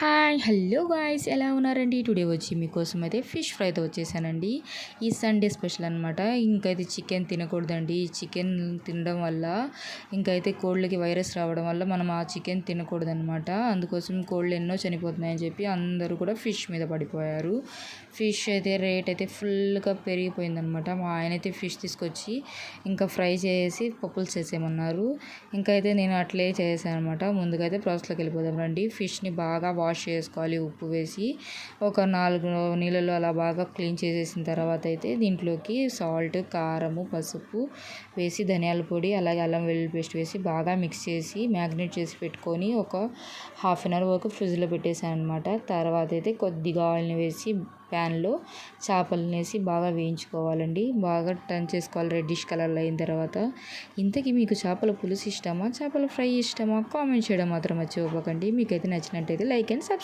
Hi hello guys ఎలా ఉన్నారండి? Today వచ్చి మీకోసం అయితే ఫిష్ ఫ్రైతో వచ్చేసానండి. ఈ సండే స్పెషల్ అనమాట. ఇంకైతే చికెన్ తినకూడదండి. చికెన్ తినడం వల్ల ఇంకైతే కోళ్ళకి వైరస్ రావడం వల్ల మనం ఆ చికెన్ తినకూడదనమాట. అందుకోసం కోళ్ళు ఎన్నో చనిపోతున్నాయని చెప్పి అందరూ కూడా ఫిష్ మీద పడిపోయారు. ఫిష్ అయితే రేట్ అయితే ఫుల్గా పెరిగిపోయిందనమాట. మా ఆయన అయితే ఫిష్ తీసుకొచ్చి ఇంకా ఫ్రై చేసి పప్పులు చేసేయమన్నారు. ఇంకైతే నేను అట్లే చేసాను అనమాట. ముందుగా అయితే ప్రాసెస్లోకి వెళ్ళిపోదాం రండి. ఫిష్ని బాగా వాష్ చేసుకోవాలి ఉప్పు వేసి. ఒక 4 నీళ్ళలో అలా బాగా క్లీన్ చేసేసిన తర్వాత అయితే దీంట్లోకి సాల్ట్, కారము, పసుపు వేసి ధనియాల పొడి అలాగే అల్లం వెల్లుల్లి పేస్ట్ వేసి బాగా మిక్స్ చేసి మ్యాగ్నేట్ చేసి పెట్టుకొని ఒక హాఫ్ అన్ అవర్ వరకు ఫ్రిడ్జ్లో పెట్టేసాను అనమాట. తర్వాత అయితే కొద్దిగా ఆయిల్ని వేసి ప్యాన్లో చేపలను వేసి బాగా వేయించుకోవాలండి. బాగా టర్న్ చేసుకోవాలి రెడ్డిష్ కలర్లో అయిన తర్వాత. ఇంతకీ మీకు చేపల పులుసు ఇష్టమా, చేపల ఫ్రై ఇష్టమా? కామెంట్ చేయడం మాత్రం మర్చిపోకండి. మీకైతే నచ్చినట్టయితే లైక్ అండ్ సబ్స్క్రైబ్.